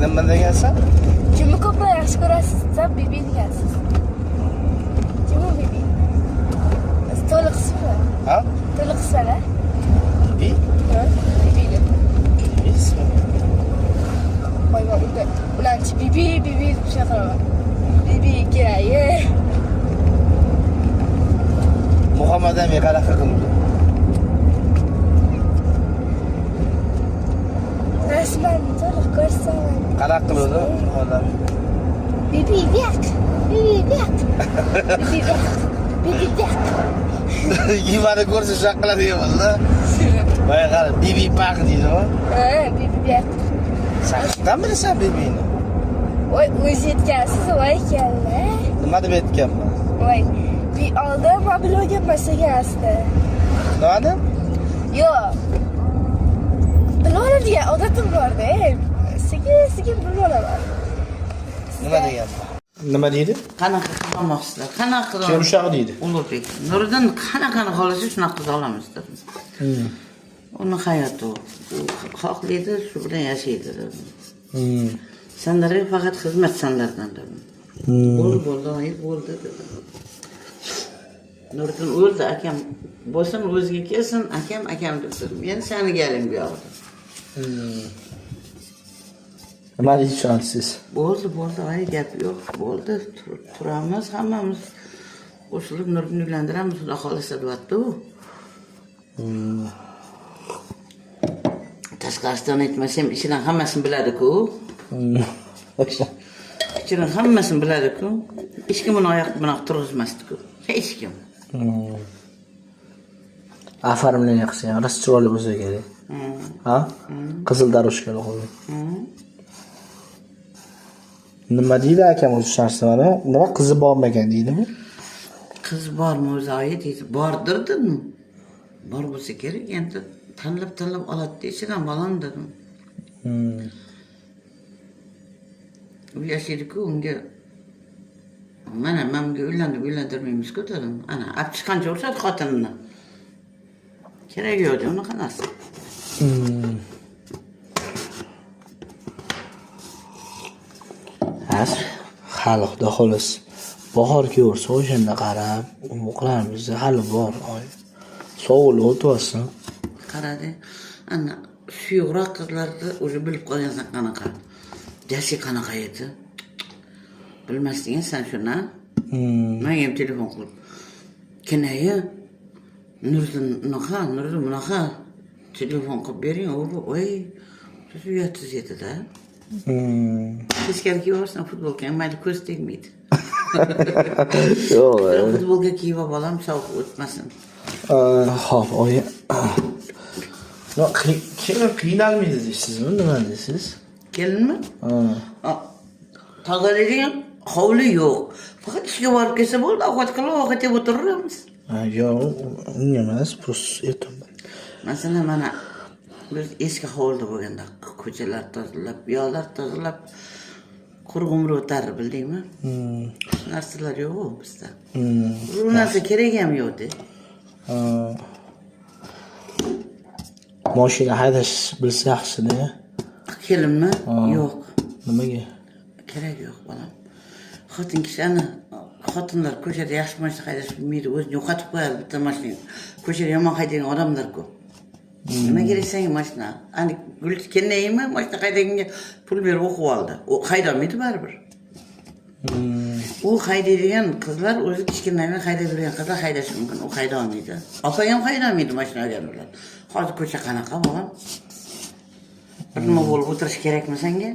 Nima degansan? Kimni ko'proq yaxshi ko'rasiz desa, Bibi degansiz. Kim u Bibi? To'liq ismi? Ha? To'liq ismi? Bibi? Ha, Bibi deb. Ismi. Voy, ularchi Bibi deb chaqiraman. Bibi kerak. Muhammad Ami qanaqa qildi? Rasman to'liq ko'rsaman. Qanaqa qildi Muhammad Ami? Bibi bek. Bibi bek. Bibi bek. Bibi bek. Yimani ko'rsa shaqiladi emas-da. Voy qara, Bibi baq deydi-ku. Ha, Bibi bek. Saqdan bilasan Bibini? Voy, o'zi aytgansiz, voy kalla. Nima deb aytganman? Voy, bir oldin men bilmaganman aslida. Nima? Yo'q. Biloladi degan odatim bor-da. Sekin bilib olaman. Nima deganman? Nima deydi? Qanaqa qilmoqsizlar? Qanaqa qilib? Yumshoq deydi. Ulug'bek. Nuriddin qanaqani xohlasa shunaqa qila olamiz dedi. Uni hayoti u. Xohlaydi, shu bilan yashaydi dedi. Senlarga faqat xizmat sanlardan dedi. Bo'ldi, bo'ldi dedi. Nuriddin o'ldi, akam bo'lsin o'ziga kelsin, akam deb. Men seni galing bu yoqda. Nima deysiz? Bo'ldi, ay gap yo'q. Bo'ldi, turamiz hammamiz. Qo'shilib Nuriddinni uylantiramiz, xudo xolasa deyapti u. Tashqarisidan aytmasam, ichidan hammasini biladi-ku. Ichidan hammasini biladi-ku. Hech kim uni oyoq bilan turg'izmasdi-ku. Hech kim. Afarimlar yaxshi, rost chiroyli bo'lsa kerak. Ha? Qizil daroshkali qo'ydi. Nima deydi akam o'zi shaxsan? Nima qizi bormagan deydimi? Qiz bormi o'zi oyi deydi. Bordirdimi? Bor bo'lsa kerak, endi tanlab oladi deysidan bolam dedim. U yashaydi-ku, unga mana menga uylantirmaymiz-ku dedim. Ana, olib chiqqancha o'xshadi xotinini. Kerak yo'q, unaqa narsa. Hali xudo xolos. Bahor kelsa o'shanda qarab, o'qlarimiz hali bor oy. Sovuqlik o'tsin. Qaradi, ana suyuqroq qizlarni o'zi bilib qolgansan qanaqa. Jasi qanaqa edi? Bilmasding sen shuni? Men ham telefon qilib. Kinayi Nuriddin bunaqa telefon qilib bering, voy, siz uyatsiz edi-da. Teskari kiyib olsan futbolka, mayli ko'z tegmaydi. Yo'q, futbolka kiyib olam, sovuq o'tmasin. Xo'p, oyi. Kelin qiynalmaydi deysizmi? Nima deysiz? Kelinmi? Tozaladigan hovli yo'q. Faqat ishga borib kelsa bo'ldi, ovqat qilib, ovqat yeb o'tiramiz. Yo'q, unga emas, просто aytaman. Masalan, mana biz eski hovlida bo'lganda ko'chalar tozalab, yo'llar tozalab, qurg'umri o'tardi, bildingmi? Narsalar yo'q bizda. Bu narsa kerak ham yo'q-da. Mashina haydash bilsa yaxshi-da. Kelinmi? Yo'q. Nimaga? Kerak yo'q, bolam. Xotin kishini, xotinlar ko'chada yaxshi mashina haydash bilmaydi, o'zini yo'qotib qo'yadi bitta mashina. Ko'chada yomon haydaydigan odamlar-ku. Nima kerak senga mashina? Ani Gulchi kelmaymi? Mashina haydaganga pul berib o'qib oldi. U haydolmaydi baribir. U haydaydigan qizlar o'zi kichkinadan haydab yurgan qizlar haydashi mumkin. U hayda olmaydi. Opa ham haydolmaydi mashina haydamalar. Hozir ko'cha qanaqa bolam? Bir nima bo'lib o'tirish kerakmi senga?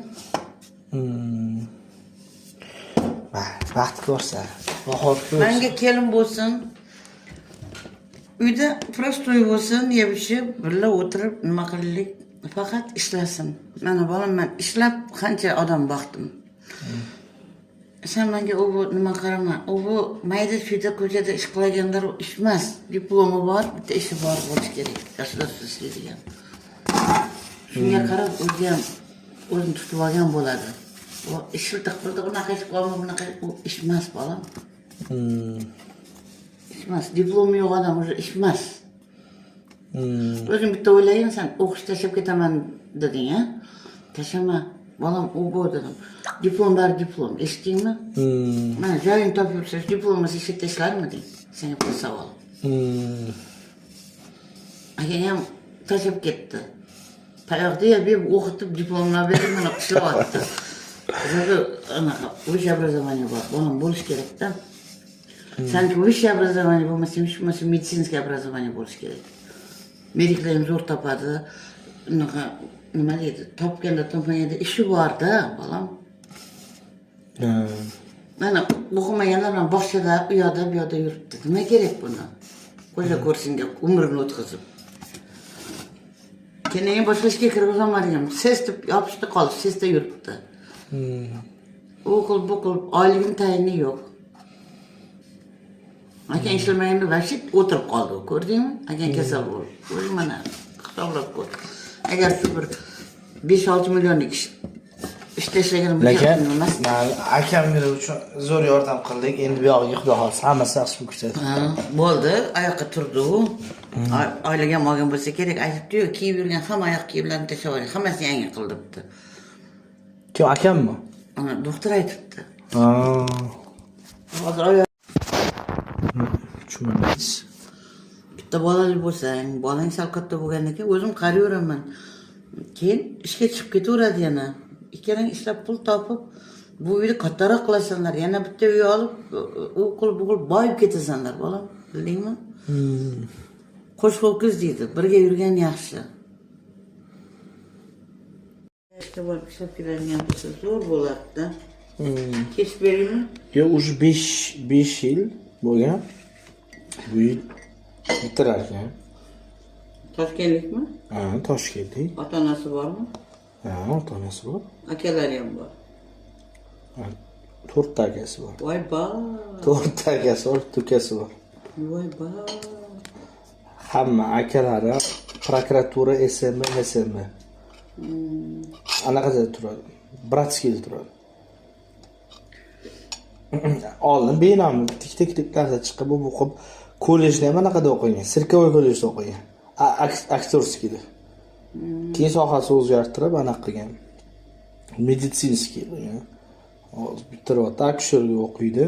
Vaqt ko'rsa, bahor ko'rsa. Menga kelin bo'lsin. Uyda prostoy bo'lsin, yeb-ichib, birga o'tirib nima qilaylik? Faqat ishlasin. Mana bolam, men ishlab qancha odam boqdim. Sen menga u nima qarama. U mayda chuyda ko'chada ish qilganlar ish emas. Diplomi bor, bitta ishi bor bo'lishi kerak. Yoshlar ishlaydigan. Shunga qarab o'zi ham o'zini tutib olgan bo'ladi. O ishni taqdirda unaqa ish qilma, bunaqa ish emas bolam. Ish emas, diplomi yo'q odam o'zi ish emas. O'zing bitta o'ylaysan, sen o'qish tashlab ketaman deding-a? Tashlama. Balam u bu dedim. Diplomlar diplom. Eshitdingmi? Mana joyini topib yursangiz diplomasiz ishga tashlarmiding? Senga bir savol. Akang ham tashlab ketdi. Tayoqda berib o'qitib diplomlar berib mana ishlayapti. Zaka anaqa высшее образование bor. Balam bo'lish kerak-da. Sanki высшее образование bo'lmasa, hech bo'lmasa медицинское образование bo'lish kerak. Mediklar ham zo'r topadi. Unaqa nima deydi? Topganda topmaganda ishi bor-da, balam. Mana o'qimaganlar ham bog'chada, u yoqda, bu yoqda yuribdi. Nima kerak buni? Qo'yla ko'rsinga umrini o'tkazib. Keyin boshqa ishga kirib olmadim. Sesda yopishdi qoldi, sesda yuribdi. O'qil, oyligini tayini yo'q. Akang ishlamaganda vashit o'tirib qoldi, ko'rdingmi? Akang kasal bo'ldi. O'zi mana hisoblab ko'r. Agar shu bir 5-6 millionlik ish tashlagan lekin akamlar uchun zo'r yordam qildik. Endi bu yog'iga xudo xolsa hammasi yaxshi bo'lib ketadi. Bo'ldi, oyoqqa turdi u. Oylik ham olgan bo'lsa kerak, aytibdi-yu, kiyib yurgan hamma oyoq kiyimlarini tashlab yubordi. Hammasini yangi qildibdi. Kim akammi? Ana doktor aytibdi. Hozir Tushunmaysiz. bitta bolali bo'lsang, bolang sal katta bo'lgandan keyin o'zim qarayveraman. Keyin ishga chiqib ketaveradi yana. Ikkalang ishlab pul topib, bu uyni kattaroq qilasanlar, yana bitta uy olib, u qilib bu qilib boyib ketasanlar, bolam. Bildingmi? Qo'sh ho'kiz deydi, birga yurgan yaxshi. Ishga borib ishlab keladigan bo'lsa zo'r bo'ladi-da. Kech beraymi? Yo, уже 5 yil bo'lgan. Bu yil bitirar ekan. Toshkentlikmi? Ha, Toshkentlik. Ota-onasi bormi? Ha, ota-onasi bor. Akalari ham bor. 4 ta akasi bor. Voy ba. 4 ta akasi bor, ukasi bor. Voy ba. Hamma akalari prokuratura, SM. Anaqada turadi. Bratskiyda turadi. Oldin benom tik-tiklarda chiqib o'qib, kollejda ham anaqada o'qigan, Sirkovoy kollejda o'qigan. Aktyorskiyda. Keyin sohasini o'zgartirib anaqa qilgan. Meditsinskiy bo'lgan. Hozir bitirib, aktyorga o'qiydi.